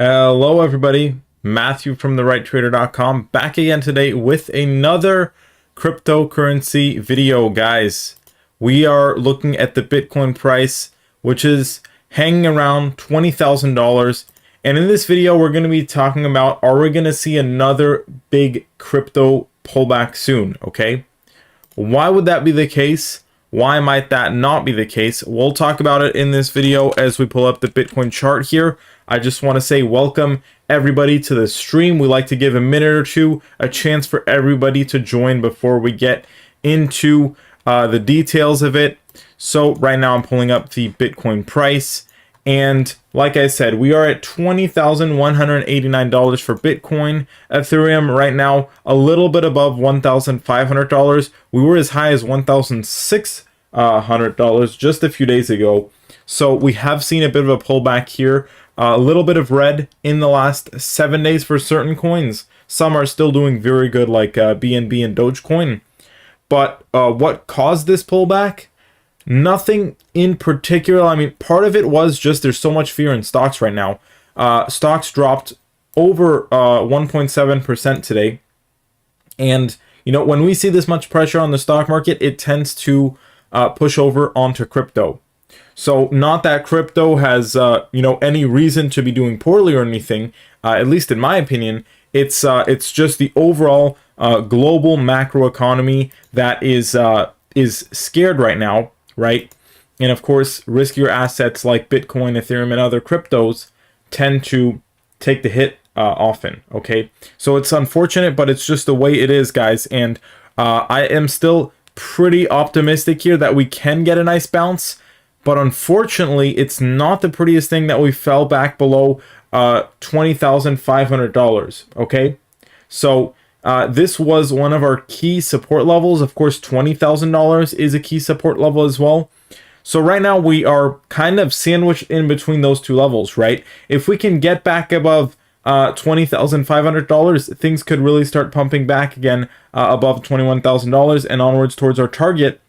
Hello everybody, Matthew from therighttrader.com back again today with another cryptocurrency video. Guys, we are looking at the Bitcoin price, which is hanging around $20,000, and in this video we're going to be talking about, are we going to see another big crypto pullback soon? Okay, why would that be the case? Why might that not be the case? We'll talk about it in this video as we pull up the Bitcoin chart here. I just want to say welcome everybody to the stream. We like to give a minute or two, a chance for everybody to join before we get into the details of it. So right now I'm pulling up the Bitcoin price. And like I said, we are at $20,189 for Bitcoin. Ethereum right now a little bit above $1,500. We were as high as $1,600 just a few days ago. So we have seen a bit of a pullback here. A little bit of red in the last 7 days for certain coins. Some are still doing very good, like BNB and Dogecoin. But what caused this pullback? Nothing in particular. I mean, part of it was just there's so much fear in stocks right now. Stocks dropped over 1.7% today. And, you know, when we see this much pressure on the stock market, it tends to push over onto crypto. So not that crypto has, any reason to be doing poorly or anything, at least in my opinion. It's just the overall global macro economy that is scared right now. Right? And of course, riskier assets like Bitcoin, Ethereum, and other cryptos tend to take the hit often. Okay, so it's unfortunate, but it's just the way it is, guys. And I am still pretty optimistic here that we can get a nice bounce, but unfortunately, it's not the prettiest thing that we fell back below $20,500. Okay, so this was one of our key support levels. Of course, $20,000 is a key support level as well. So right now we are kind of sandwiched in between those two levels, right? If we can get back above $20,500, things could really start pumping back again above $21,000 and onwards towards our target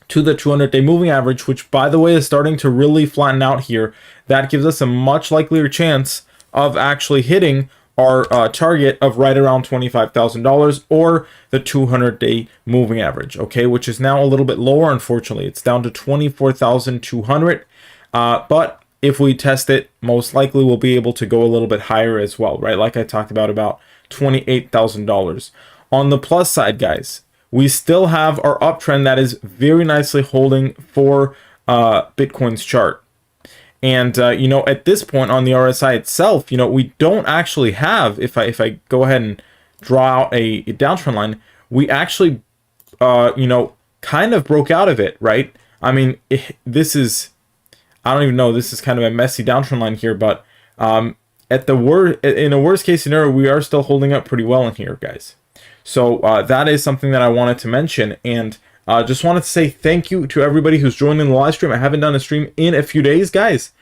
to the 200-day moving average, which, by the way, is starting to really flatten out here. That gives us a much likelier chance of actually hitting our target of right around $25,000 or the 200-day moving average, okay, which is now a little bit lower. Unfortunately, it's down to 24,200. But if we test it, most likely we'll be able to go a little bit higher as well, right? Like I talked about $28,000. On the plus side, guys, we still have our uptrend that is very nicely holding for Bitcoin's chart. And, at this point on the RSI itself, we don't actually have, if I go ahead and draw out a downtrend line, we actually, kind of broke out of it, right? I mean, this is kind of a messy downtrend line here, but in a worst case scenario, we are still holding up pretty well in here, guys. So that is something that I wanted to mention. And just wanted to say thank you to everybody who's joined in the live stream. I haven't done a stream in a few days, guys.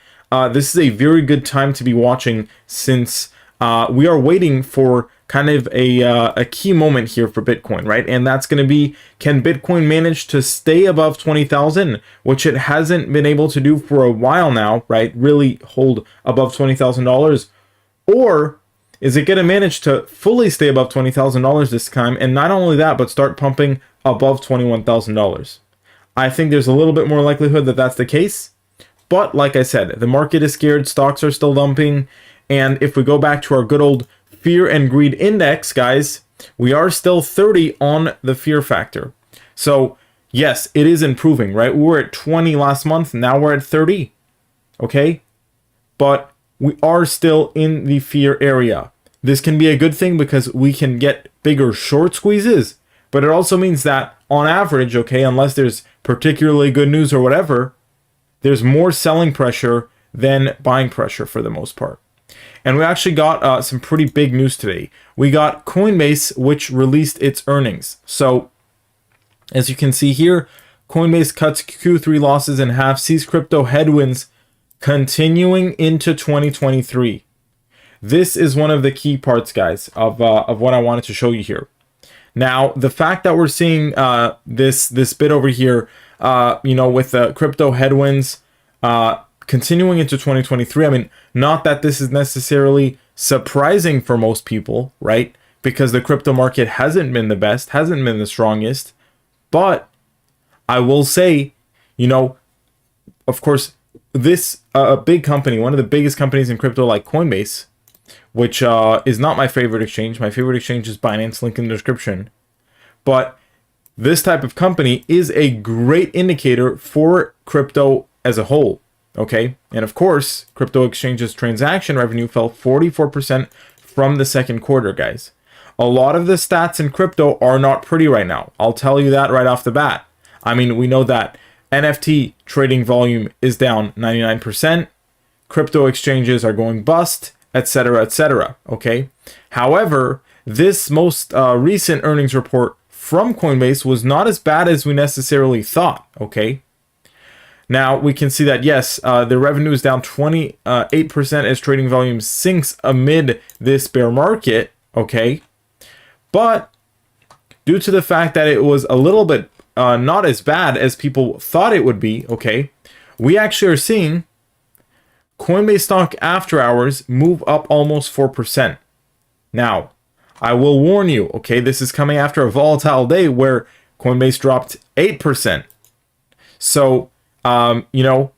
This is a very good time to be watching, since we are waiting for kind of a key moment here for Bitcoin, right? And that's going to be, can Bitcoin manage to stay above 20,000, which it hasn't been able to do for a while now, right? Really hold above $20,000, or is it going to manage to fully stay above $20,000 this time? And not only that, but start pumping above $21,000. I think there's a little bit more likelihood that that's the case. But like I said, the market is scared, stocks are still dumping. And if we go back to our good old fear and greed index, guys, we are still 30 on the fear factor. So yes, it is improving, right? We were at 20 last month, now we're at 30. Okay? But we are still in the fear area. This can be a good thing because we can get bigger short squeezes, but it also means that on average, okay, unless there's particularly good news or whatever, there's more selling pressure than buying pressure for the most part. And we actually got some pretty big news today. We got Coinbase, which released its earnings. So as you can see here, Coinbase cuts Q3 losses in half, sees crypto headwinds continuing into 2023. This is one of the key parts, guys, of what I wanted to show you here. Now, the fact that we're seeing this bit over here, with the crypto headwinds continuing into 2023, I mean, not that this is necessarily surprising for most people, right? Because the crypto market hasn't been the best, hasn't been the strongest. But I will say, you know, of course, this a big company, one of the biggest companies in crypto like Coinbase, which is not my favorite exchange. My favorite exchange is Binance, link in the description. But this type of company is a great indicator for crypto as a whole, okay? And of course, crypto exchanges transaction revenue fell 44% from the second quarter, guys. A lot of the stats in crypto are not pretty right now. I'll tell you that right off the bat. I mean, we know that NFT trading volume is down 99%. Crypto exchanges are going bust, etc., okay? However, this most recent earnings report from Coinbase was not as bad as we necessarily thought, okay? Now, we can see that, yes, the revenue is down 28% as trading volume sinks amid this bear market, okay? But due to the fact that it was a little bit not as bad as people thought it would be, okay, we actually are seeing Coinbase stock after hours move up almost 4%. Now, I will warn you, okay, this is coming after a volatile day where Coinbase dropped 8%. So, you know,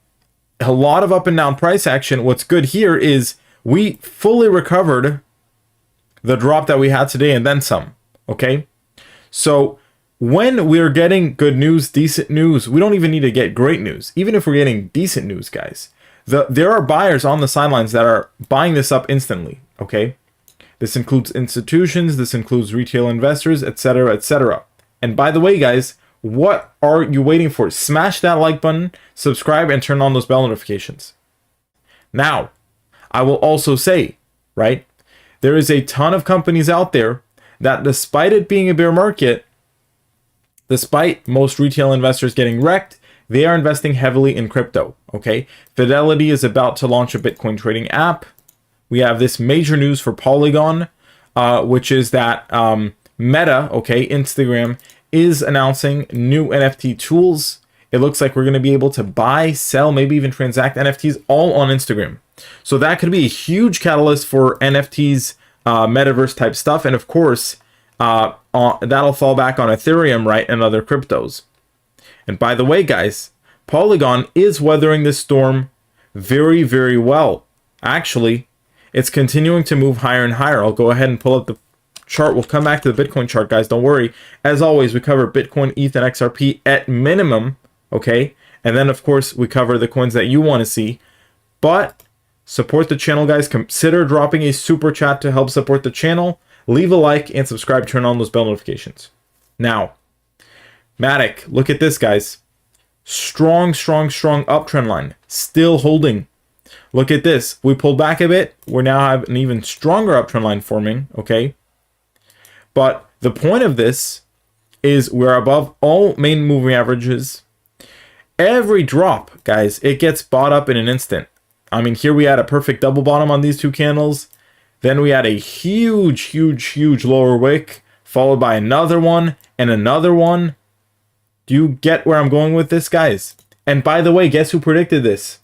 a lot of up and down price action. What's good here is we fully recovered the drop that we had today and then some, okay? So when we're getting good news, decent news, we don't even need to get great news. Even if we're getting decent news, guys, there are buyers on the sidelines that are buying this up instantly, okay? This includes institutions, this includes retail investors, etc. And by the way, guys, what are you waiting for? Smash that like button, subscribe, and turn on those bell notifications. Now, I will also say, right, there is a ton of companies out there that despite it being a bear market, despite most retail investors getting wrecked, they are investing heavily in crypto, okay? Fidelity is about to launch a Bitcoin trading app. We have this major news for Polygon, which is that Meta, okay, Instagram, is announcing new NFT tools. It looks like we're going to be able to buy, sell, maybe even transact NFTs all on Instagram. So that could be a huge catalyst for NFTs, metaverse type stuff. And of course, that'll fall back on Ethereum, right, and other cryptos. And by the way, guys, Polygon is weathering this storm very, very well. Actually, it's continuing to move higher and higher. I'll go ahead and pull up the chart. We'll come back to the Bitcoin chart, guys. Don't worry. As always, we cover Bitcoin, ETH, and XRP at minimum, okay? And then, of course, we cover the coins that you want to see. But support the channel, guys. Consider dropping a super chat to help support the channel. Leave a like and subscribe. Turn on those bell notifications. Now, Matic, look at this, guys. Strong uptrend line. Still holding. Look at this. We pulled back a bit. We now have an even stronger uptrend line forming, okay? But the point of this is we're above all main moving averages. Every drop, guys, it gets bought up in an instant. I mean, here we had a perfect double bottom on these two candles. Then we had a huge lower wick, followed by another one and another one. Do you get where I'm going with this, guys? And by the way, guess who predicted this?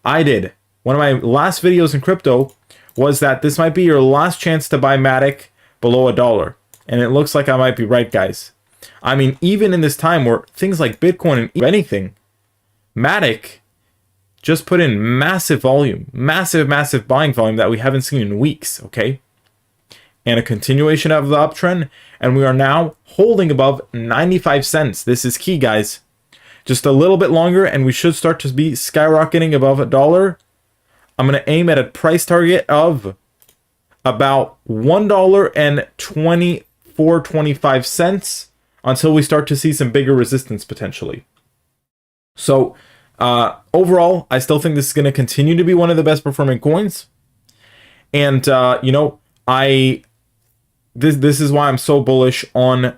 I did. One of my last videos in crypto was that this might be your last chance to buy Matic below $1. And it looks like I might be right, guys. I mean, even in this time where things like Bitcoin and anything, Matic just put in massive volume, massive buying volume that we haven't seen in weeks, okay? And a continuation of the uptrend, and we are now holding above 95 cents. This is key, guys. Just a little bit longer, and we should start to be skyrocketing above $1. I'm going to aim at a price target of about $1.2425 until we start to see some bigger resistance potentially. So overall, I still think this is going to continue to be one of the best performing coins. And you know, this is why I'm so bullish on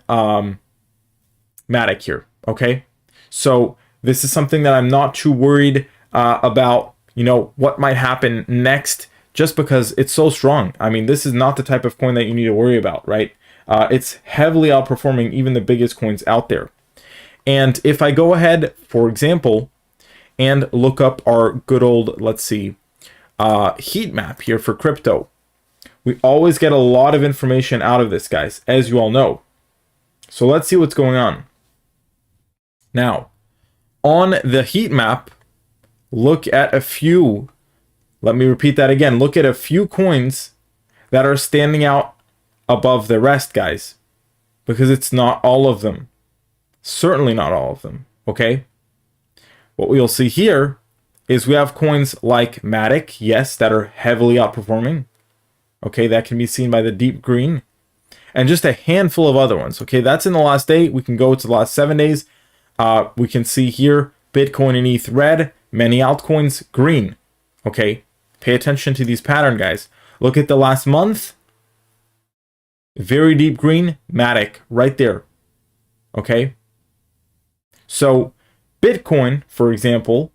Matic here. Okay, so this is something that I'm not too worried about. You know, what might happen next, just because it's so strong. I mean, this is not the type of coin that you need to worry about, right? It's heavily outperforming even the biggest coins out there. And if I go ahead, for example, and look up our good old, let's see, heat map here for crypto. We always get a lot of information out of this, guys, as you all know. So let's see what's going on. Now, on the heat map, look at a few, let me repeat that again, look at a few coins that are standing out above the rest, guys, because it's not all of them. Certainly not all of them, okay? What we'll see here is we have coins like Matic, yes, that are heavily outperforming. Okay, that can be seen by the deep green. And just a handful of other ones. Okay, that's in the last day. We can go to the last 7 days. We can see here Bitcoin and ETH red, many altcoins green. Okay, pay attention to these pattern, guys. Look at the last month. Very deep green, Matic right there. Okay, so Bitcoin, for example,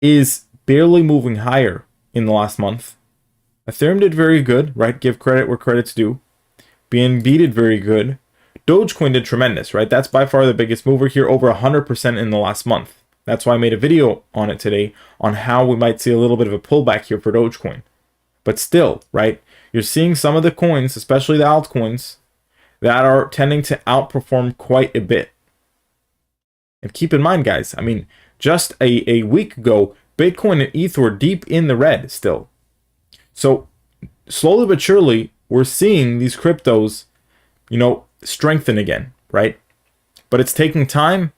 is barely moving higher in the last month. Ethereum did very good, right? Give credit where credit's due. BNB did very good. Dogecoin did tremendous, right? That's by far the biggest mover here, over 100% in the last month. That's why I made a video on it today on how we might see a little bit of a pullback here for Dogecoin. But still, right? You're seeing some of the coins, especially the altcoins, that are tending to outperform quite a bit. And keep in mind, guys, I mean, just a week ago, Bitcoin and ETH were deep in the red still. So slowly but surely, we're seeing these cryptos, you know, strengthen again, right? But it's taking time,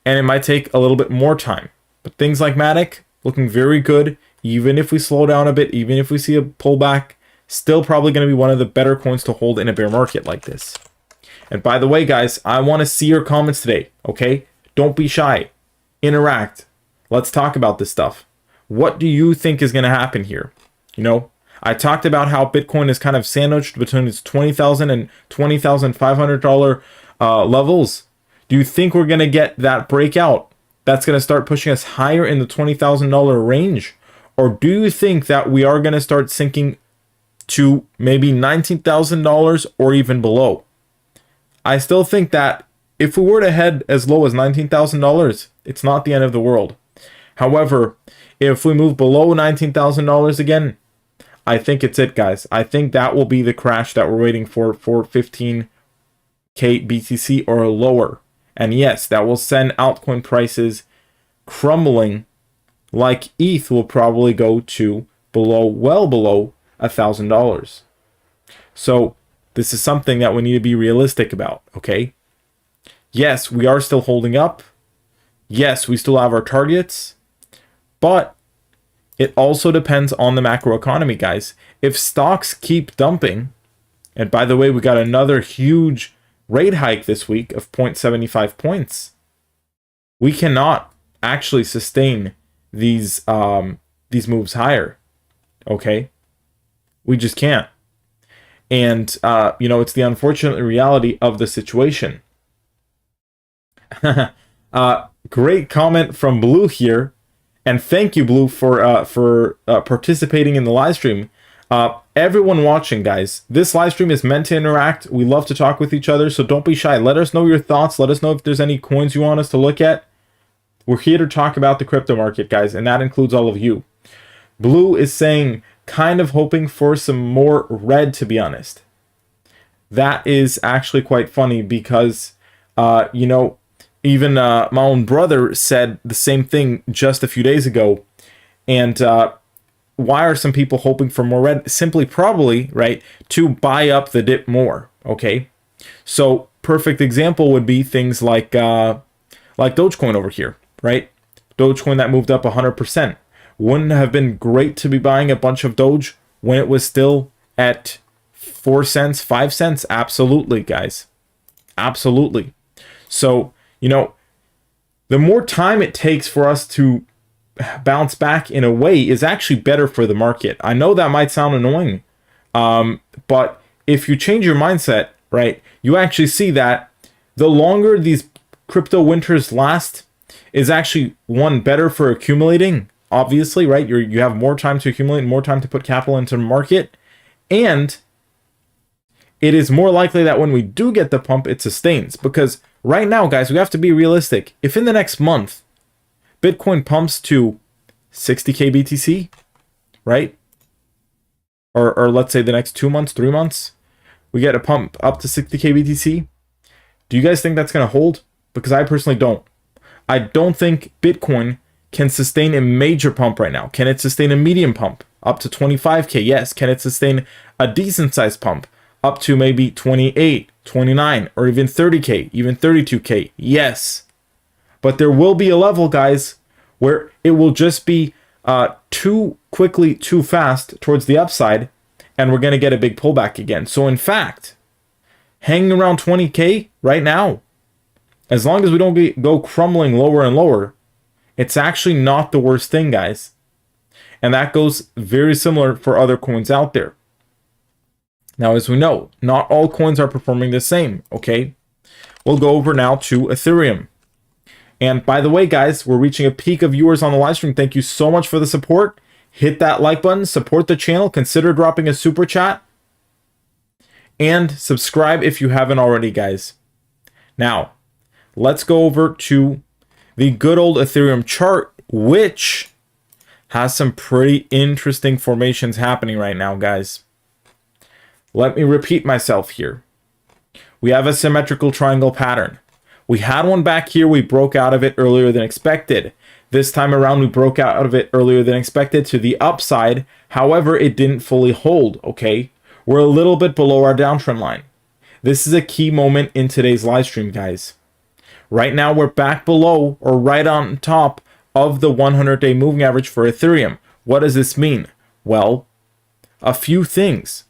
and it might take a little bit more time. But things like Matic looking very good, even if we slow down a bit, even if we see a pullback, still probably going to be one of the better coins to hold in a bear market like this. And by the way, guys, I want to see your comments today, okay? Don't be shy. Interact. Let's talk about this stuff. What do you think is going to happen here? You know, I talked about how Bitcoin is kind of sandwiched between its $20,000 and $20,500 levels. Do you think we're going to get that breakout that's going to start pushing us higher in the $20,000 range? Or do you think that we are going to start sinking to maybe $19,000 or even below? I still think that if we were to head as low as $19,000, it's not the end of the world. However, if we move below $19,000 again, I think it's it, guys. I think that will be the crash that we're waiting for 15K BTC or lower. And yes, that will send altcoin prices crumbling, like ETH will probably go to below, well below $1,000. So this is something that we need to be realistic about, okay? Yes, we are still holding up. Yes, we still have our targets, but it also depends on the macroeconomy, guys. If stocks keep dumping, and by the way, we got another huge rate hike this week of 0.75 points, we cannot actually sustain these moves higher, okay? We just can't. And, you know, it's the unfortunate reality of the situation. Great comment from Blue here. And thank you, Blue, for participating in the live stream. Everyone watching, guys, this live stream is meant to interact. We love to talk with each other, so don't be shy. Let us know your thoughts. Let us know if there's any coins you want us to look at. We're here to talk about the crypto market, guys, and that includes all of you. Blue is saying, kind of hoping for some more red, to be honest. That is actually quite funny because, you know, even my own brother said the same thing just a few days ago. And why are some people hoping for more red? Simply probably, right, to buy up the dip more, okay? So perfect example would be things like Dogecoin over here, right? Dogecoin that moved up 100%. Wouldn't it have been great to be buying a bunch of Doge when it was still at 4 cents, 5 cents? Absolutely, guys. Absolutely. So, you know, the more time it takes for us to bounce back in a way is actually better for the market. I know that might sound annoying, but if you change your mindset, right, you actually see that the longer these crypto winters last is actually, one, better for accumulating, obviously, right? You have more time to accumulate, more time to put capital into the market, and it is more likely that when we do get the pump, it sustains. Because right now, guys, we have to be realistic. If in the next month, Bitcoin pumps to 60K BTC, right? Or let's say the next 2 months, 3 months, we get a pump up to 60K BTC. Do you guys think that's going to hold? Because I personally don't. I don't think Bitcoin can sustain a major pump right now. Can it sustain a medium pump up to 25K? Yes. Can it sustain a decent sized pump up to maybe 28, 29, or even 30K, even 32K? Yes. But there will be a level, guys, where it will just be too quickly, too fast towards the upside, and we're going to get a big pullback again. So in fact, hanging around 20K right now, as long as we don't go crumbling lower and lower, it's actually not the worst thing, guys. And that goes very similar for other coins out there. Now, as we know, not all coins are performing the same, okay? We'll go over now to Ethereum. And by the way, guys, we're reaching a peak of viewers on the live stream. Thank you so much for the support. Hit that like button, support the channel, consider dropping a super chat, and subscribe if you haven't already, guys. Now, let's go over to the good old Ethereum chart, which has some pretty interesting formations happening right now, guys. Let me repeat myself here. We have a symmetrical triangle pattern. We had one back here. We broke out of it earlier than expected. This time around, we broke out of it earlier than expected to the upside. However, it didn't fully hold, okay? We're a little bit below our downtrend line. This is a key moment in today's live stream, guys. Right now, we're back below or right on top of the 100-day moving average for Ethereum. What does this mean? Well, a few things.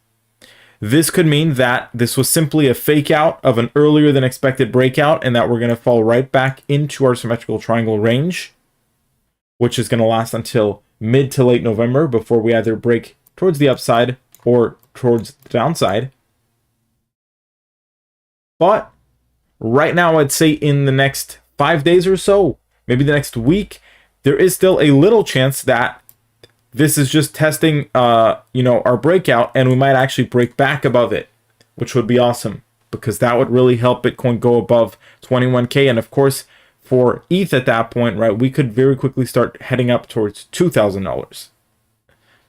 This could mean that this was simply a fake out of an earlier than expected breakout and that we're going to fall right back into our symmetrical triangle range, which is going to last until mid to late November before we either break towards the upside or towards the downside. But right now, I'd say in the next 5 days or so, maybe the next week, there is still a little chance that this is just testing, our breakout, and we might actually break back above it, which would be awesome because that would really help Bitcoin go above 21K. And of course, for ETH at that point, right, we could very quickly start heading up towards $2,000.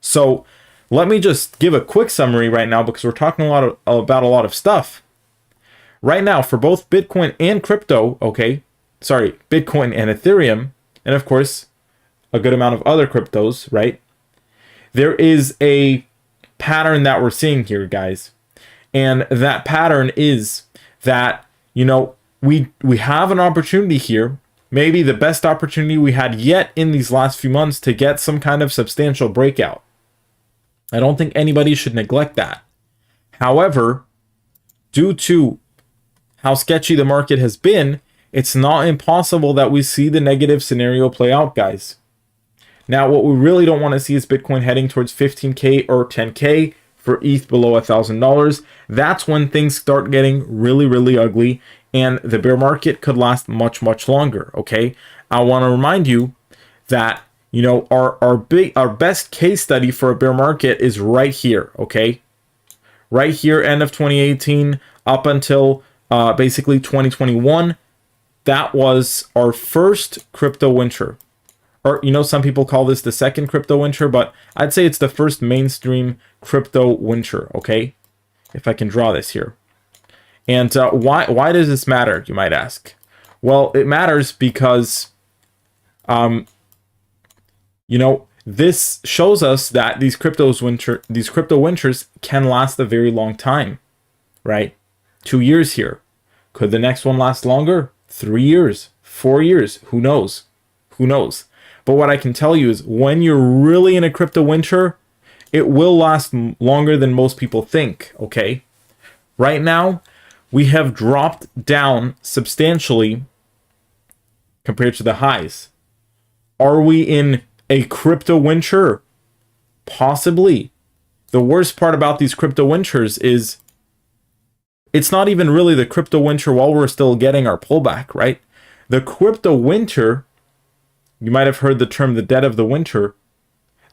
So let me just give a quick summary right now because we're talking about a lot of stuff. Right now, for both Bitcoin and crypto, Bitcoin and Ethereum, and of course, a good amount of other cryptos, right? There is a pattern that we're seeing here, guys. And that pattern is that, we have an opportunity here, maybe the best opportunity we had yet in these last few months to get some kind of substantial breakout. I don't think anybody should neglect that. However, due to how sketchy the market has been, it's not impossible that we see the negative scenario play out, guys. Now, what we really don't want to see is Bitcoin heading towards 15K or 10K for ETH below $1,000. That's when things start getting really, really ugly, and the bear market could last much, much longer, okay? I want to remind you that, our best case study for a bear market is right here, okay? Right here, end of 2018 up until basically 2021. That was our first crypto winter. Or, some people call this the second crypto winter, but I'd say it's the first mainstream crypto winter, okay? If I can draw this here. And why does this matter, you might ask? Well, it matters because, this shows us that these crypto winters can last a very long time, right? 2 years here. Could the next one last longer? 3 years, 4 years, who knows? Who knows? But what I can tell you is when you're really in a crypto winter, it will last longer than most people think, okay? Right now, we have dropped down substantially compared to the highs. Are we in a crypto winter? Possibly. The worst part about these crypto winters is it's not even really the crypto winter while we're still getting our pullback, right? The crypto winter, you might have heard the term the dead of the winter.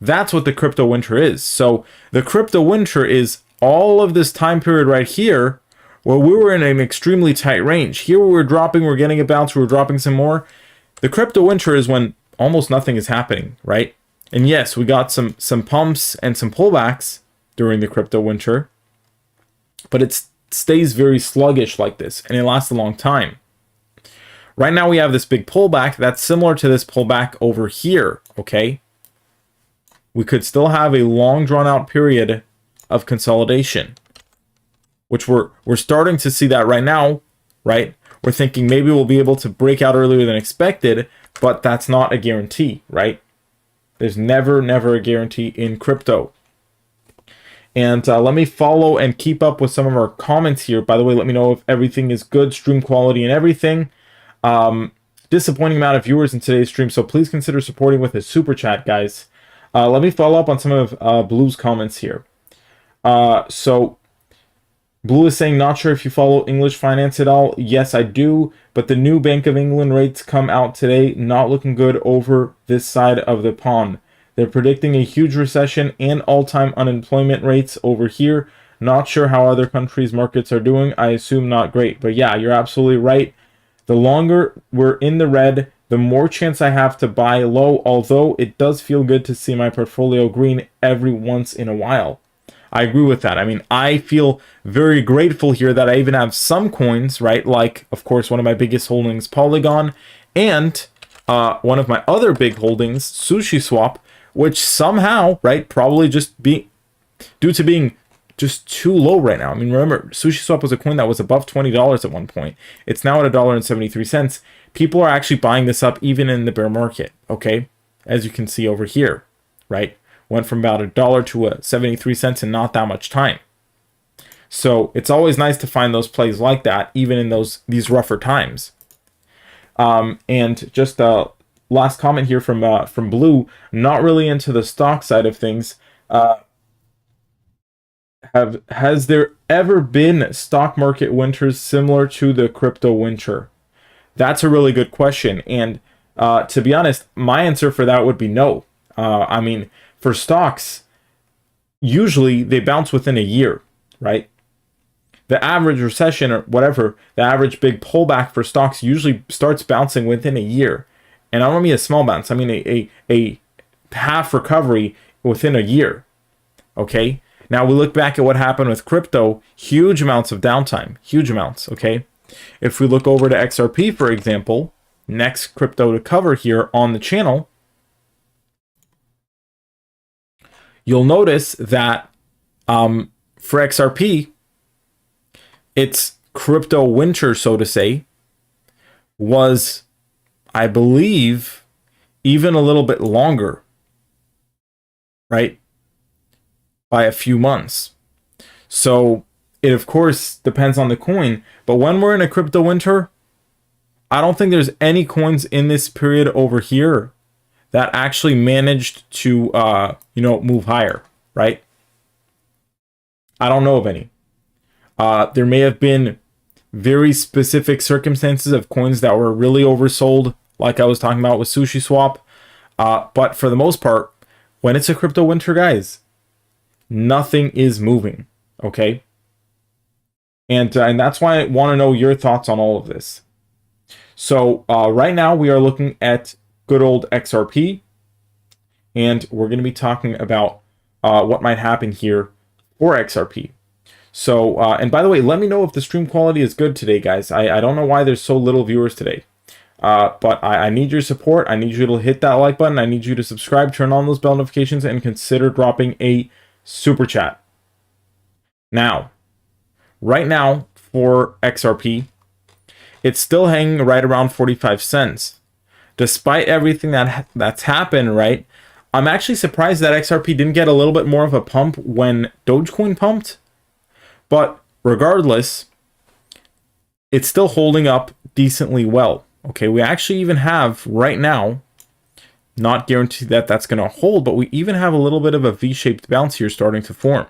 That's what the crypto winter is. So the crypto winter is all of this time period right here where we were in an extremely tight range. Here we were dropping, we're getting a bounce, we were dropping some more. The crypto winter is when almost nothing is happening, right? And yes, we got some pumps and some pullbacks during the crypto winter, but it stays very sluggish like this, and it lasts a long time. Right now we have this big pullback that's similar to this pullback over here, okay? We could still have a long drawn out period of consolidation, which we're starting to see that right now, right? We're thinking maybe we'll be able to break out earlier than expected, but that's not a guarantee, right? There's never a guarantee in crypto. And let me follow and keep up with some of our comments here. By the way, let me know if everything is good, stream quality and everything. Disappointing amount of viewers in today's stream, so please consider supporting with a super chat, guys. Let me follow up on some of Blue's comments here. So Blue is saying, not sure if you follow English finance at all. Yes, I do, but the new Bank of England rates come out today, not looking good over this side of the pond. They're predicting a huge recession and all-time unemployment rates over here. Not sure how other countries' markets are doing. I assume not great. But yeah, you're absolutely right. The longer we're in the red, the more chance I have to buy low, although it does feel good to see my portfolio green every once in a while. I agree with that. I mean, I feel very grateful here that I even have some coins, right? Like, of course, one of my biggest holdings, Polygon, and one of my other big holdings, SushiSwap, which somehow, right, probably just due to being just too low right now. I mean, remember, SushiSwap was a coin that was above $20 at one point. It's now at $1.73. People are actually buying this up even in the bear market, okay? As you can see over here, right? Went from about $1 to 73 cents in not that much time. So it's always nice to find those plays like that, even in these rougher times. And just last comment here from Blue, not really into the stock side of things. Has there ever been stock market winters similar to the crypto winter? That's a really good question. And to be honest, my answer for that would be no. I mean, for stocks, usually they bounce within a year, right? The average recession or whatever, the average big pullback for stocks usually starts bouncing within a year. And I don't mean a small bounce. I mean a half recovery within a year, okay? Now we look back at what happened with crypto, huge amounts of downtime, huge amounts, okay? If we look over to XRP, for example, next crypto to cover here on the channel, you'll notice that for XRP, its crypto winter, so to say, was, I believe, even a little bit longer, right? By a few months. So it, of course, depends on the coin. But when we're in a crypto winter, I don't think there's any coins in this period over here that actually managed to, move higher, right? I don't know of any. There may have been very specific circumstances of coins that were really oversold, like I was talking about with SushiSwap. But for the most part, when it's a crypto winter, guys, nothing is moving, okay? And that's why I want to know your thoughts on all of this. So right now we are looking at good old XRP, and we're going to be talking about what might happen here for XRP. So, and by the way, let me know if the stream quality is good today, guys. I don't know why there's so little viewers today. But I need your support. I need you to hit that like button. I need you to subscribe, turn on those bell notifications, and consider dropping a super chat. Now, right now for XRP, it's still hanging right around 45 cents. Despite everything that's happened, right? I'm actually surprised that XRP didn't get a little bit more of a pump when Dogecoin pumped. But regardless, it's still holding up decently well. Okay, we actually even have right now, not guaranteed that that's going to hold, but we even have a little bit of a V-shaped bounce here starting to form.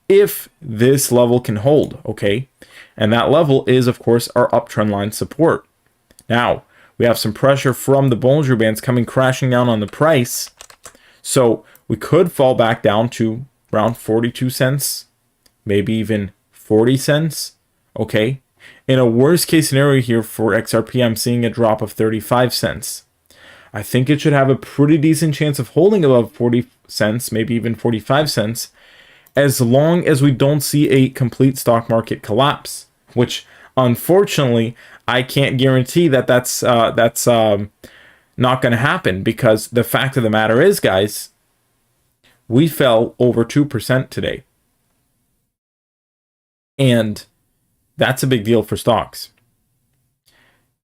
If this level can hold, okay? And that level is, of course, our uptrend line support. Now, we have some pressure from the Bollinger Bands coming crashing down on the price. So we could fall back down to around 42 cents, maybe even 40 cents, okay? In a worst case scenario here for XRP, I'm seeing a drop of 35 cents. I think it should have a pretty decent chance of holding above 40 cents, maybe even 45 cents, as long as we don't see a complete stock market collapse, which unfortunately I can't guarantee that that's not going to happen, because the fact of the matter is, guys, we fell over 2% today. And that's a big deal for stocks.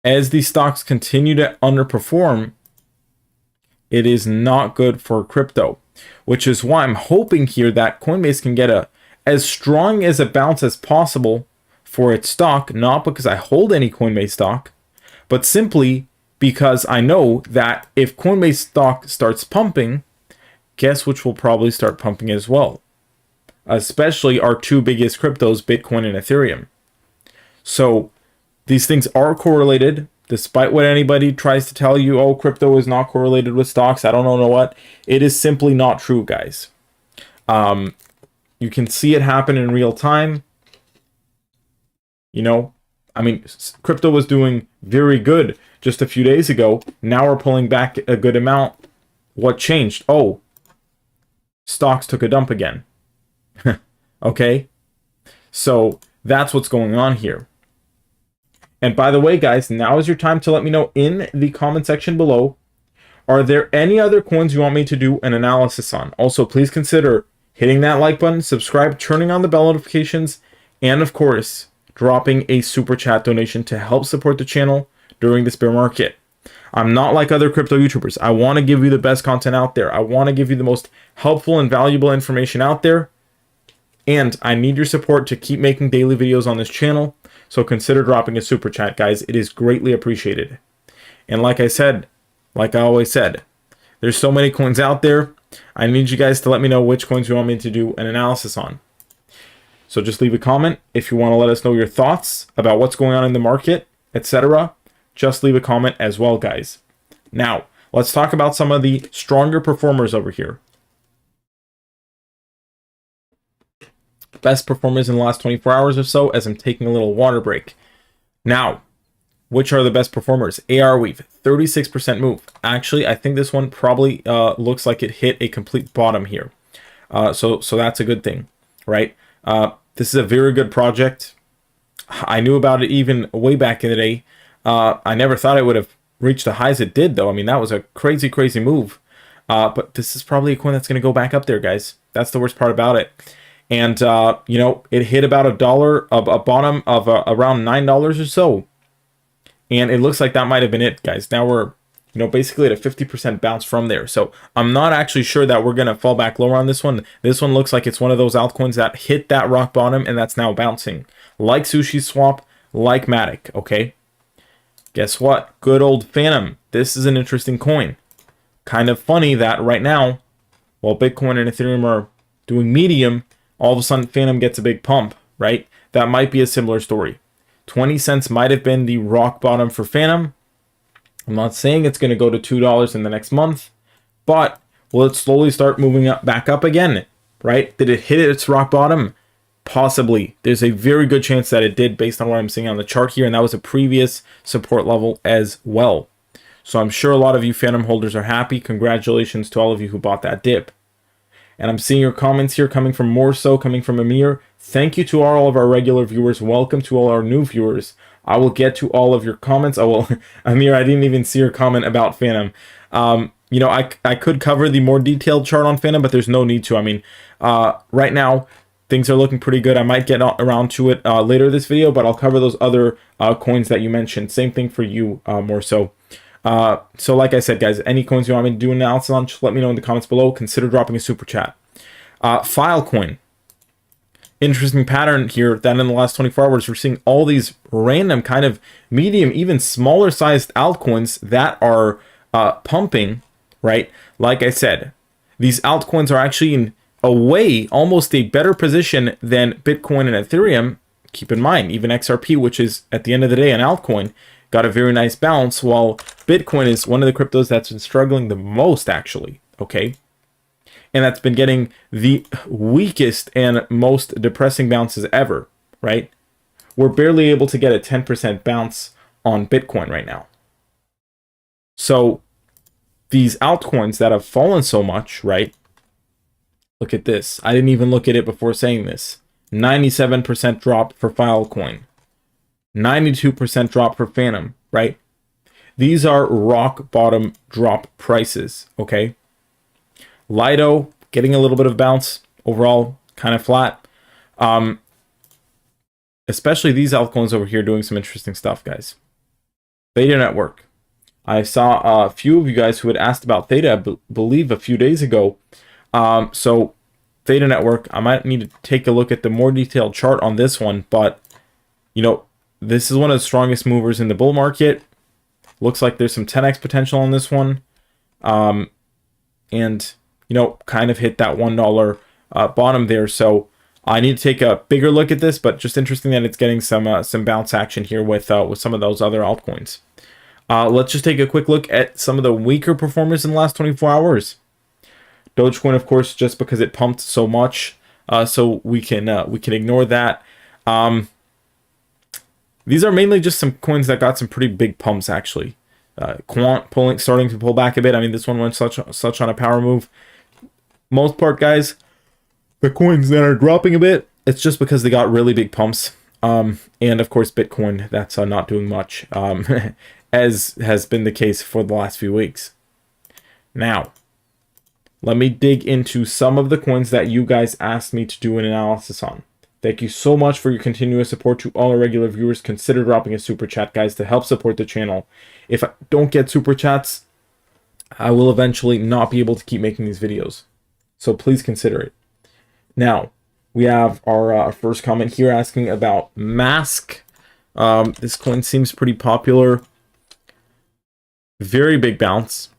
As these stocks continue to underperform, it is not good for crypto, which is why I'm hoping here that Coinbase can get as strong as a bounce as possible for its stock, not because I hold any Coinbase stock, but simply because I know that if Coinbase stock starts pumping, guess which will probably start pumping as well, especially our two biggest cryptos, Bitcoin and Ethereum. So these things are correlated, despite what anybody tries to tell you. Oh, crypto is not correlated with stocks. I don't know what. It is simply not true, guys. You can see it happen in real time. You know, I mean, crypto was doing very good just a few days ago. Now we're pulling back a good amount. What changed? Oh, stocks took a dump again. Okay? So that's what's going on here. And by the way, guys, now is your time to let me know in the comment section below, are there any other coins you want me to do an analysis on? Also, please consider hitting that like button, subscribe, turning on the bell notifications, and of course, dropping a super chat donation to help support the channel during this bear market. I'm not like other crypto YouTubers. I want to give you the best content out there. I want to give you the most helpful and valuable information out there. And I need your support to keep making daily videos on this channel. So consider dropping a super chat, guys. It is greatly appreciated. And like I said, like I always said, there's so many coins out there. I need you guys to let me know which coins you want me to do an analysis on. So just leave a comment if you want to let us know your thoughts about what's going on in the market, etc. Just leave a comment as well, guys. Now, let's talk about some of the stronger performers over here. Best performers in the last 24 hours or so, as I'm taking a little water break. Now, which are the best performers? Arweave, 36% move. Actually, I think this one probably looks like it hit a complete bottom here. So that's a good thing, right? This is a very good project. I knew about it even way back in the day. I never thought it would have reached the highs it did, though. I mean, that was a crazy, crazy move. But this is probably a coin that's going to go back up there, guys. That's the worst part about it. And, you know, it hit about $1, a bottom of around $9 or so. And it looks like that might have been it, guys. Now we're, you know, basically at a 50% bounce from there. So I'm not actually sure that we're going to fall back lower on this one. This one looks like it's one of those altcoins that hit that rock bottom and that's now bouncing. Like Sushi Swap, like Matic, okay? Guess what? Good old Phantom. This is an interesting coin. Kind of funny that right now, while Bitcoin and Ethereum are doing medium, all of a sudden Phantom gets a big pump, right? That might be a similar story. 20 cents might have been the rock bottom for Phantom. I'm not saying it's going to go to $2 in the next month, but will it slowly start moving up back up again, right? Did it hit its rock bottom? Possibly. There's a very good chance that it did based on what I'm seeing on the chart here, and that was a previous support level as well. So I'm sure a lot of you Phantom holders are happy. Congratulations to all of you who bought that dip. And I'm seeing your comments here coming from coming from Amir. Thank you to all of our regular viewers. Welcome to all our new viewers. I will get to all of your comments. Amir, I didn't even see your comment about Phantom. You know, I could cover the more detailed chart on Phantom, but there's no need to. I mean, right now, things are looking pretty good. I might get around to it later this video, but I'll cover those other coins that you mentioned. Same thing for you, more so. So like I said, guys, any coins you want me to do an analysis on, just let me know in the comments below. Consider dropping a super chat. Filecoin. Interesting pattern here that in the last 24 hours, we're seeing all these random kind of medium, even smaller sized altcoins that are pumping, right? Like I said, these altcoins are actually in a way almost a better position than Bitcoin and Ethereum. Keep in mind, even XRP, which is at the end of the day an altcoin, got a very nice bounce, while Bitcoin is one of the cryptos that's been struggling the most, actually, okay? And that's been getting the weakest and most depressing bounces ever, right? We're barely able to get a 10% bounce on Bitcoin right now. So these altcoins that have fallen so much, right? Look at this. I didn't even look at it before saying this. 97% drop for Filecoin. 92% drop for Phantom, right? These are rock bottom drop prices, okay? Lido getting a little bit of bounce. Overall, kind of flat. Especially these altcoins over here doing some interesting stuff, guys. Theta Network. I saw a few of you guys who had asked about Theta, I believe, a few days ago. So Theta Network, I might need to take a look at the more detailed chart on this one, but you know, this is one of the strongest movers in the bull market. Looks like there's some 10x potential on this one. And you know, kind of hit that $1 bottom there. So I need to take a bigger look at this, but just interesting that it's getting some bounce action here with some of those other altcoins. Let's just take a quick look at some of the weaker performers in the last 24 hours. Dogecoin, of course, just because it pumped so much, so we can ignore that. These are mainly just some coins that got some pretty big pumps, actually. Quant starting to pull back a bit. I mean, this one went such on a power move. Most part, guys, the coins that are dropping a bit, it's just because they got really big pumps. And of course, Bitcoin, that's not doing much, as has been the case for the last few weeks. Now, let me dig into some of the coins that you guys asked me to do an analysis on. Thank you so much for your continuous support. To all our regular viewers, consider dropping a super chat, guys, to help support the channel. If I don't get super chats, I will eventually not be able to keep making these videos. So please consider it. Now, we have our first comment here asking about Mask. This coin seems pretty popular. Very big bounce.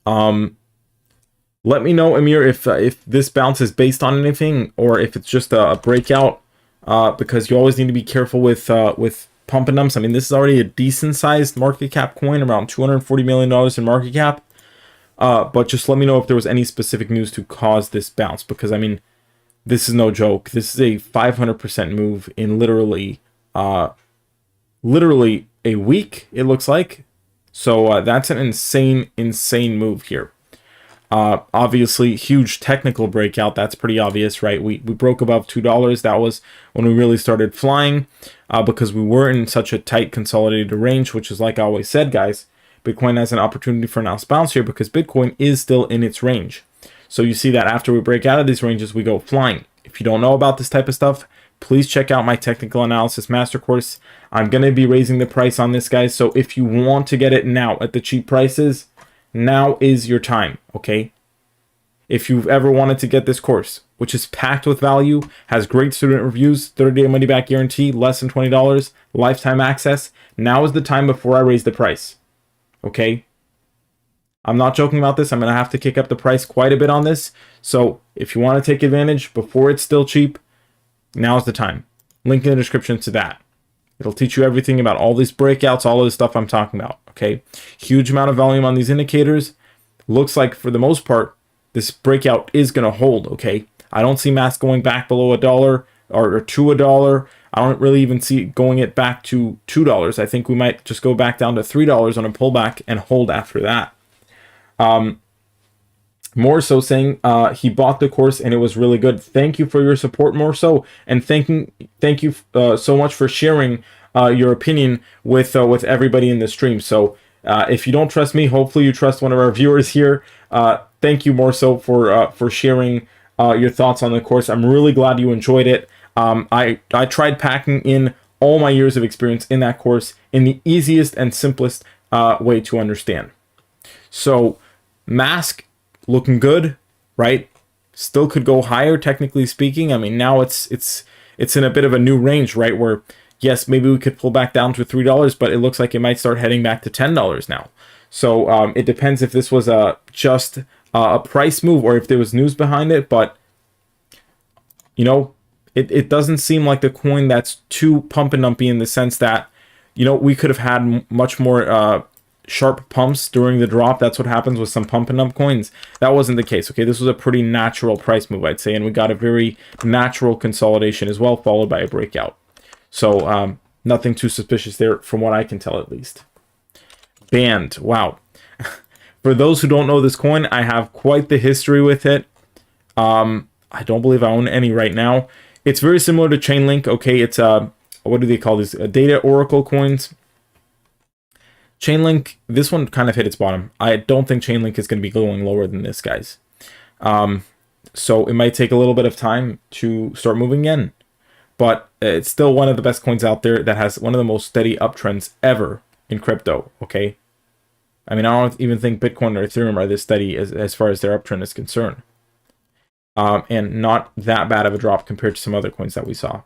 Let me know, Amir, if this bounce is based on anything or if it's just a breakout, because you always need to be careful with pump and dumps. I mean, this is already a decent-sized market cap coin, around $240 million in market cap. But just let me know if there was any specific news to cause this bounce, because, I mean, this is no joke. This is a 500% move in literally a week, it looks like. So that's an insane move here. Obviously, huge technical breakout. That's pretty obvious, right? We broke above $2. That was when we really started flying, because we were in such a tight consolidated range, which is, like I always said, guys, Bitcoin has an opportunity for a nice bounce here because Bitcoin is still in its range. So you see that after we break out of these ranges, we go flying. If you don't know about this type of stuff, please check out my technical analysis master course. I'm going to be raising the price on this, guys. So if you want to get it now at the cheap prices, now is your time, okay? If you've ever wanted to get this course, which is packed with value, has great student reviews, 30-day money-back guarantee, less than $20, lifetime access, now is the time before I raise the price, okay? I'm not joking about this. I'm going to have to kick up the price quite a bit on this. So if you want to take advantage before it's still cheap, now's the time. Link in the description to that. It'll teach you everything about all these breakouts, all of the stuff I'm talking about, okay? Huge amount of volume on these indicators. Looks like, for the most part, this breakout is going to hold, okay? I don't see Mask going back below $1 or to $1. I don't really even see it going it back to $2. I think we might just go back down to $3 on a pullback and hold after that. More so saying he bought the course and it was really good. Thank you for your support, more so, and thank you so much for sharing your opinion with everybody in the stream. So if you don't trust me, hopefully you trust one of our viewers here. Thank you more so for sharing your thoughts on the course. I'm really glad you enjoyed it. I tried packing in all my years of experience in that course in the easiest and simplest way to understand. So Mask looking good, right? Still could go higher, technically speaking. I mean, now it's in a bit of a new range, right? Where, yes, maybe we could pull back down to $3, but it looks like it might start heading back to $10 now. So it depends if this was just a price move or if there was news behind it. But, you know, it doesn't seem like the coin that's too pump and dumpy in the sense that, you know, we could have had much more sharp pumps during the drop. That's what happens with some pump and dump coins. That wasn't the case. Okay, this was a pretty natural price move, I'd say, and we got a very natural consolidation as well, followed by a breakout. So nothing too suspicious there from what I can tell, at least. Band, wow. For those who don't know this coin, I have quite the history with it. I don't believe I own any right now. It's very similar to Chainlink. Okay, it's what do they call these? Data Oracle coins. Chainlink, this one kind of hit its bottom. I don't think Chainlink is going to be going lower than this, guys. So it might take a little bit of time to start moving in. But it's still one of the best coins out there that has one of the most steady uptrends ever in crypto, okay? I mean, I don't even think Bitcoin or Ethereum are this steady as far as their uptrend is concerned. And not that bad of a drop compared to some other coins that we saw.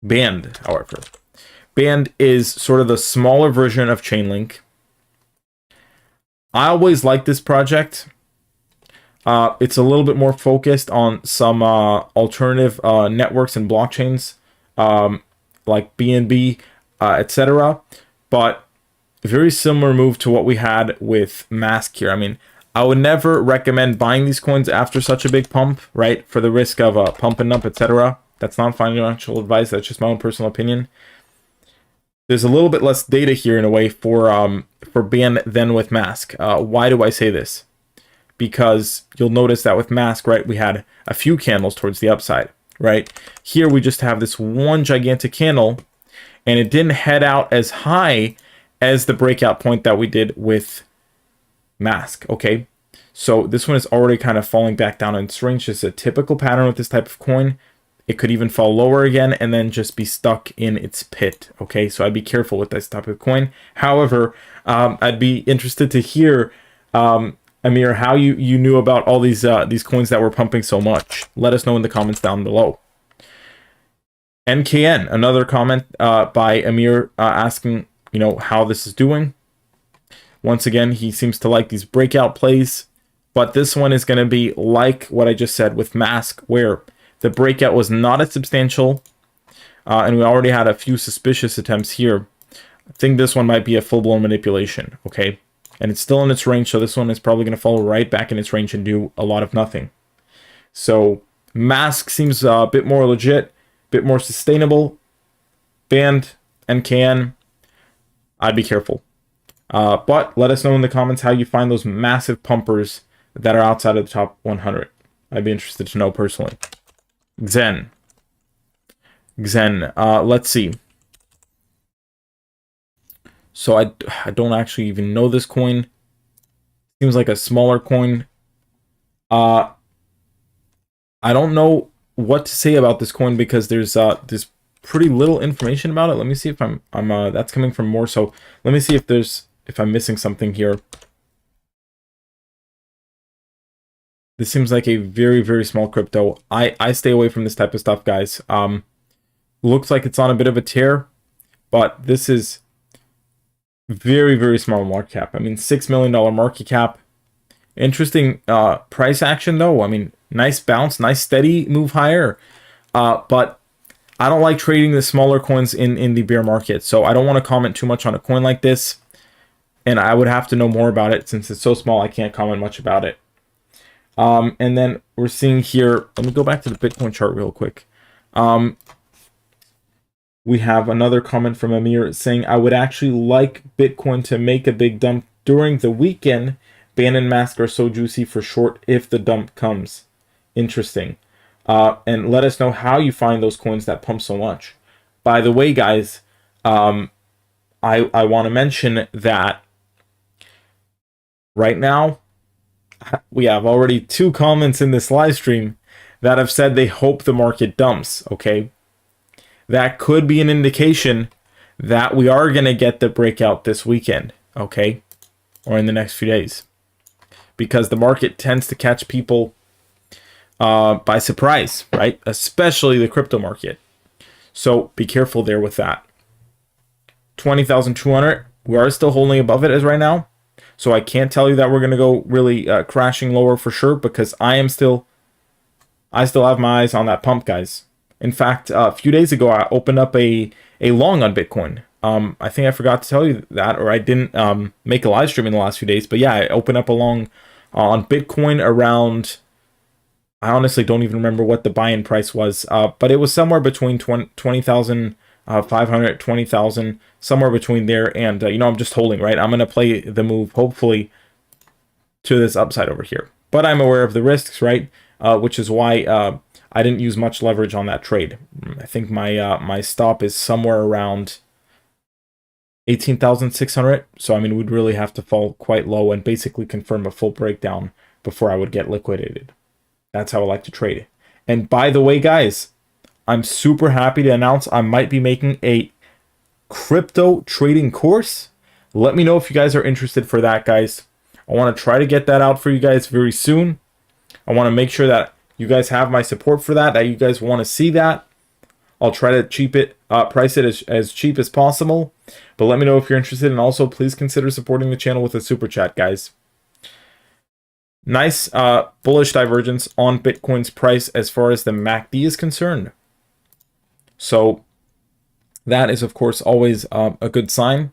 Band, however. Band is sort of the smaller version of Chainlink. I always like this project. It's a little bit more focused on some alternative networks and blockchains, like BNB, etc. But very similar move to what we had with Mask here. I mean, I would never recommend buying these coins after such a big pump, right? For the risk of pump and dump, etc. That's not financial advice. That's just my own personal opinion. There's a little bit less data here in a way for Band than with Mask. Why do I say this? Because you'll notice that with Mask, right, we had a few candles towards the upside, right? Here we just have this one gigantic candle, and it didn't head out as high as the breakout point that we did with Mask, okay? So this one is already kind of falling back down in its range. Just a typical pattern with this type of coin. It could even fall lower again and then just be stuck in its pit, okay? So I'd be careful with this type of coin. However, I'd be interested to hear, Amir, how you knew about all these coins that were pumping so much. Let us know in the comments down below. NKN, another comment by Amir asking, you know, how this is doing. Once again, he seems to like these breakout plays, but this one is going to be like what I just said with Mask, where the breakout was not as substantial, and we already had a few suspicious attempts here. I think this one might be a full-blown manipulation, okay? And it's still in its range, so this one is probably going to fall right back in its range and do a lot of nothing. So Mask seems a bit more legit, a bit more sustainable. Band, NKN, I'd be careful. But let us know in the comments how you find those massive pumpers that are outside of the top 100. I'd be interested to know personally. Xen, let's see. So I don't actually even know this coin. Seems like a smaller coin. I don't know what to say about this coin because there's pretty little information about it. Let me see if I'm that's coming from more. So let me see if I'm missing something here. This seems like a very, very small crypto. I stay away from this type of stuff, guys. Looks like it's on a bit of a tear, but this is very, very small market cap. I mean, $6 million market cap. Interesting price action, though. I mean, nice bounce, nice steady move higher. But I don't like trading the smaller coins in the bear market, so I don't want to comment too much on a coin like this. And I would have to know more about it. Since it's so small, I can't comment much about it. And then we're seeing here, let me go back to the Bitcoin chart real quick. We have another comment from Amir saying, I would actually like Bitcoin to make a big dump during the weekend. Ban and Mask are so juicy for short if the dump comes. Interesting. And let us know how you find those coins that pump so much. By the way, guys, I want to mention that right now, we have already 2 comments in this live stream that have said they hope the market dumps, okay? That could be an indication that we are going to get the breakout this weekend, okay? Or in the next few days. Because the market tends to catch people by surprise, right? Especially the crypto market. So be careful there with that. 20,200, we are still holding above it as right now. So I can't tell you that we're going to go really crashing lower for sure, because I still have my eyes on that pump, guys. In fact, a few days ago, I opened up a long on Bitcoin. I think I forgot to tell you that, or I didn't make a live stream in the last few days. But yeah, I opened up a long on Bitcoin around, I honestly don't even remember what the buy-in price was, but it was somewhere between 20,500, 20,000, somewhere between there. And, you know, I'm just holding, right? I'm going to play the move, hopefully, to this upside over here. But I'm aware of the risks, right? Which is why I didn't use much leverage on that trade. I think my stop is somewhere around 18,600. So, I mean, we'd really have to fall quite low and basically confirm a full breakdown before I would get liquidated. That's how I like to trade. And by the way, guys, I'm super happy to announce I might be making a crypto trading course. Let me know if you guys are interested for that, guys. I want to try to get that out for you guys very soon. I want to make sure that you guys have my support for that you guys want to see that. I'll try to price it as cheap as possible. But let me know if you're interested. And also, please consider supporting the channel with a super chat, guys. Nice bullish divergence on Bitcoin's price as far as the MACD is concerned. So that is, of course, always a good sign.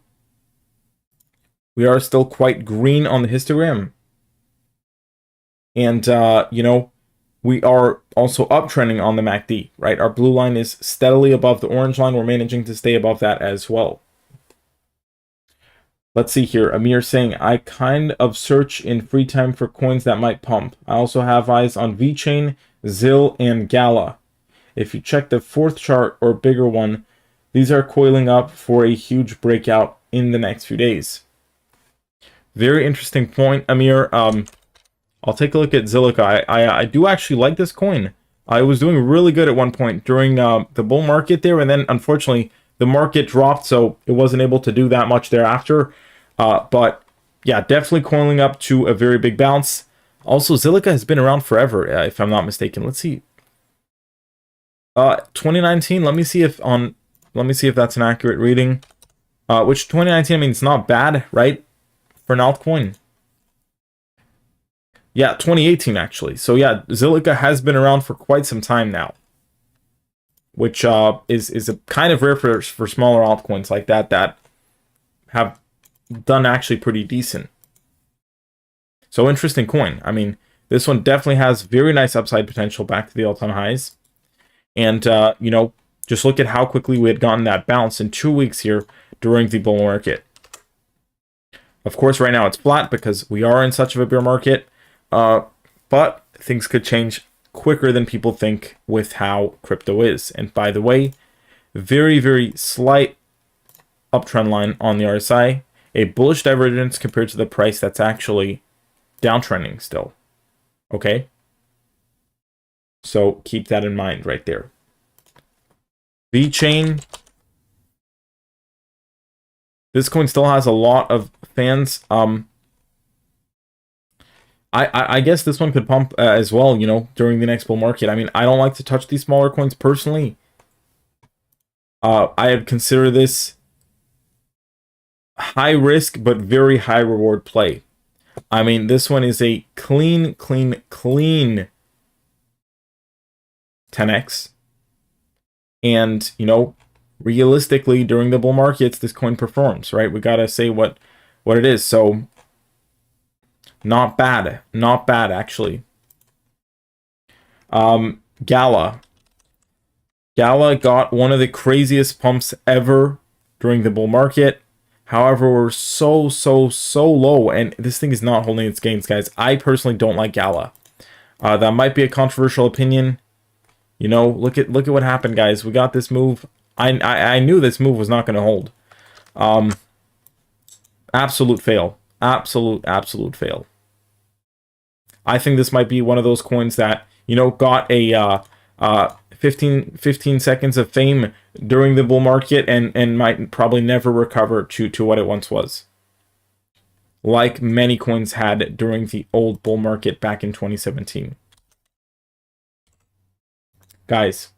We are still quite green on the histogram. And, you know, we are also uptrending on the MACD, right? Our blue line is steadily above the orange line. We're managing to stay above that as well. Let's see here. Amir saying, I kind of search in free time for coins that might pump. I also have eyes on VeChain, ZIL, and Gala. If you check the fourth chart or bigger one, these are coiling up for a huge breakout in the next few days. Very interesting point, Amir. I'll take a look at Zilliqa. I do actually like this coin. I was doing really good at one point during the bull market there, and then unfortunately the market dropped, so it wasn't able to do that much thereafter. But yeah, definitely coiling up to a very big bounce. Also, Zilliqa has been around forever, if I'm not mistaken. Let's see. 2019. Let me see if that's an accurate reading. Which 2019, I mean, it's not bad, right? For an altcoin. Yeah, 2018 actually. So yeah, Zilliqa has been around for quite some time now, which is a kind of rare for smaller altcoins like that have done actually pretty decent. So interesting coin. I mean, this one definitely has very nice upside potential back to the all-time highs. And you know, just look at how quickly we had gotten that bounce in 2 weeks here during the bull market. Of course, right now it's flat because we are in such of a bear market. But things could change quicker than people think with how crypto is. And by the way, very, very slight uptrend line on the RSI, a bullish divergence compared to the price that's actually downtrending still. Okay? So keep that in mind right there. VeChain. This coin still has a lot of fans. I guess this one could pump as well, you know, during the next bull market. I mean, I don't like to touch these smaller coins personally. I'd consider this high risk, but very high reward play. I mean, this one is a clean 10x. And, you know, realistically, during the bull markets, this coin performs, right? We got to say what it is. So, not bad, actually. Gala got one of the craziest pumps ever during the bull market. However, we're so low, and this thing is not holding its gains, guys. I personally don't like Gala. That might be a controversial opinion. You know, look at what happened, guys. We got this move. I knew this move was not going to hold. Absolute fail. Absolute fail. I think this might be one of those coins that, you know, got a 15 seconds of fame during the bull market and might probably never recover to what it once was. Like many coins had during the old bull market back in 2017. Guys,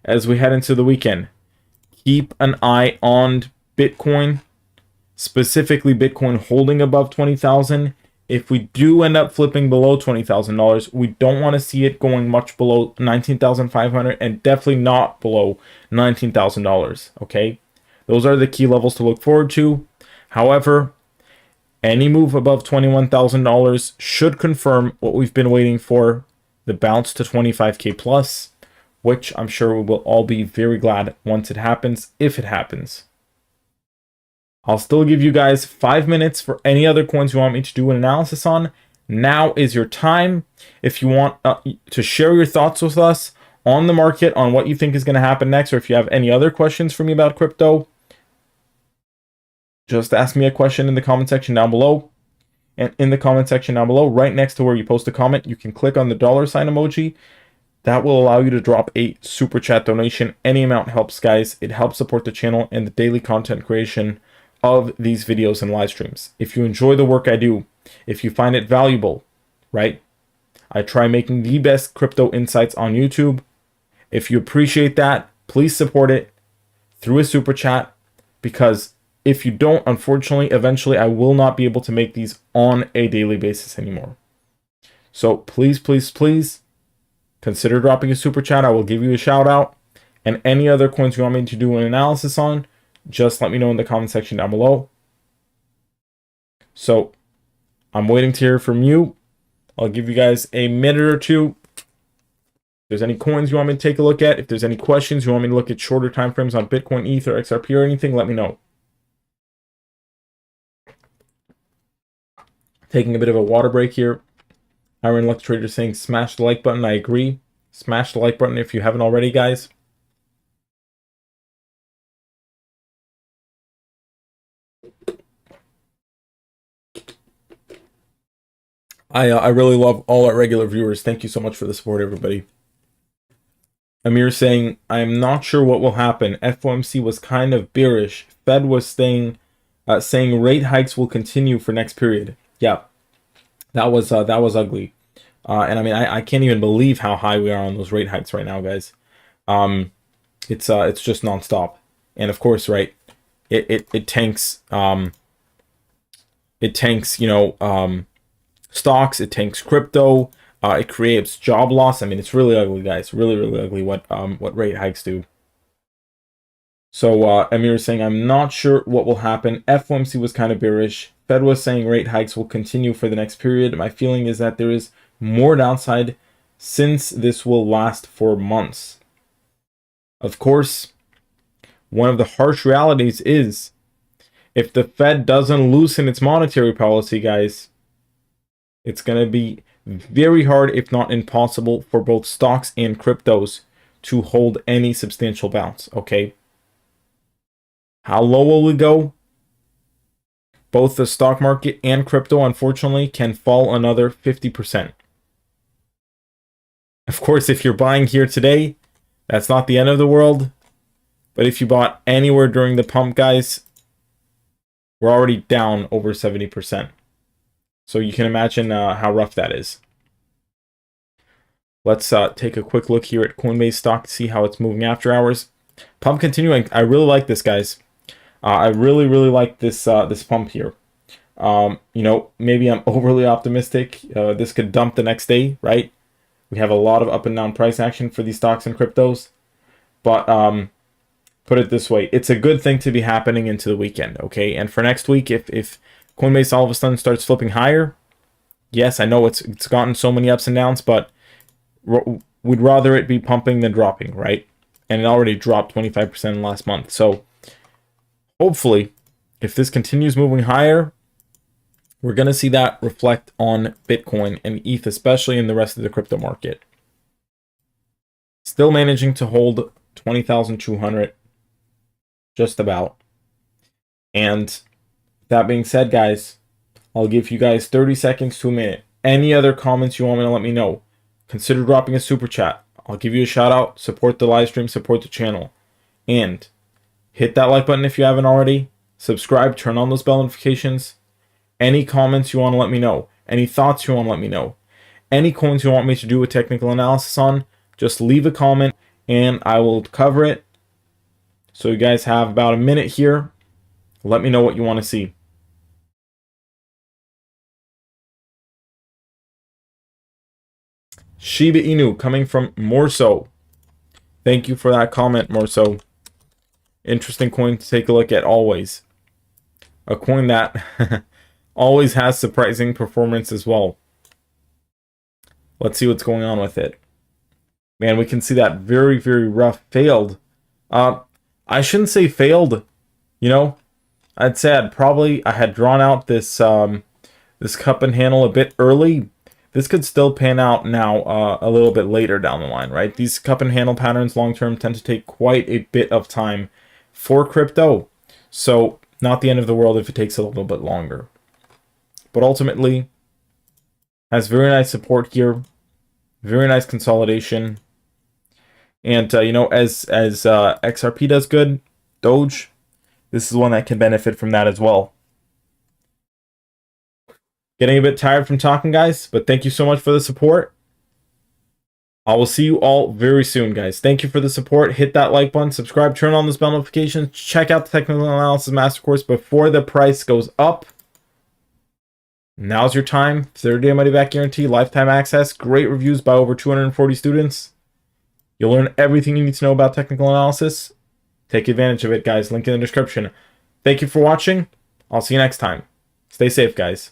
as we head into the weekend, keep an eye on Bitcoin. Specifically Bitcoin holding above 20,000. If we do end up flipping below $20,000, we don't want to see it going much below 19,500 and definitely not below $19,000, okay? Those are the key levels to look forward to. However, any move above $21,000 should confirm what we've been waiting for, the bounce to 25K plus, which I'm sure we will all be very glad once it happens, if it happens. I'll still give you guys 5 minutes for any other coins you want me to do an analysis on. now is your time. If you want to share your thoughts with us on the market, on what you think is going to happen next, or if you have any other questions for me about crypto, just ask me a question in the comment section down below. And in the comment section down below, right next to where you post a comment, you can click on the $sign emoji. That will allow you to drop a super chat donation. Any amount helps, guys. It helps support the channel and the daily content creation of these videos and live streams. If you enjoy the work I do, if you find it valuable, right? I try making the best crypto insights on YouTube. If you appreciate that, please support it through a super chat, because if you don't, unfortunately, eventually I will not be able to make these on a daily basis anymore. So please, please, please consider dropping a super chat. I will give you a shout out. And any other coins you want me to do an analysis on, just let me know in the comment section down below. So I'm waiting to hear from you. I'll give you guys a minute or two. If there's any coins you want me to take a look at, if there's any questions you want me to look at shorter time frames on Bitcoin, ETH, or XRP or anything, let me know. Taking a bit of a water break here. Iron Luck Trader saying smash the like button. I agree. Smash the like button if you haven't already, guys. I really love all our regular viewers. Thank you so much for the support, everybody. Amir saying, I am not sure what will happen. FOMC was kind of bearish. Fed was saying rate hikes will continue for next period. Yeah, that was ugly. And I mean, I can't even believe how high we are on those rate hikes right now, guys. It's just nonstop. And of course, right, it tanks stocks, it tanks crypto, it creates job loss. I mean, it's really ugly, guys. Really, really ugly what rate hikes do. So Amir is saying, I'm not sure what will happen. FOMC was kind of bearish. Fed was saying rate hikes will continue for the next period. My feeling is that there is more downside since this will last for months. Of course, one of the harsh realities is if the Fed doesn't loosen its monetary policy, guys, it's going to be very hard, if not impossible, for both stocks and cryptos to hold any substantial bounce, okay? How low will we go? Both the stock market and crypto, unfortunately, can fall another 50%. Of course, if you're buying here today, that's not the end of the world. But if you bought anywhere during the pump, guys, we're already down over 70%. So you can imagine how rough that is. Let's take a quick look here at Coinbase stock to see how it's moving after hours. Pump continuing. I really like this, guys. I really, really like this this pump here. You know, maybe I'm overly optimistic. This could dump the next day, right? We have a lot of up and down price action for these stocks and cryptos. But put it this way, it's a good thing to be happening into the weekend, okay? And for next week, if Coinbase all of a sudden starts flipping higher, yes, I know it's gotten so many ups and downs, but we'd rather it be pumping than dropping, right? And it already dropped 25% last month. So hopefully, if this continues moving higher, we're going to see that reflect on Bitcoin and ETH, especially in the rest of the crypto market. Still managing to hold 20,200, just about. And that being said, guys, I'll give you guys 30 seconds to a minute. Any other comments you want me to let me know, consider dropping a super chat. I'll give you a shout out. Support the live stream, support the channel. And hit that like button if you haven't already. Subscribe, turn on those bell notifications. Any comments you want to let me know. Any thoughts you want to let me know. Any coins you want me to do a technical analysis on, just leave a comment and I will cover it. So you guys have about a minute here. Let me know what you want to see. Shiba Inu coming from Morso. Thank you for that comment, Morso. Interesting coin to take a look at always. A coin that always has surprising performance as well. Let's see what's going on with it. Man, we can see that very, very rough failed. I shouldn't say failed, you know. I'd say I had drawn out this this cup and handle a bit early. This could still pan out now a little bit later down the line, right? These cup and handle patterns long-term tend to take quite a bit of time for crypto. So not the end of the world if it takes a little bit longer. But ultimately, has very nice support here. Very nice consolidation. And, you know, as XRP does good, Doge, this is one that can benefit from that as well. Getting a bit tired from talking, guys, but thank you so much for the support. I will see you all very soon, guys. Thank you for the support. Hit that like button, subscribe, turn on those bell notifications, check out the Technical Analysis Master Course before the price goes up. Now's your time. 30-day money-back guarantee, lifetime access, great reviews by over 240 students. You'll learn everything you need to know about technical analysis. Take advantage of it, guys. Link in the description. Thank you for watching. I'll see you next time. Stay safe, guys.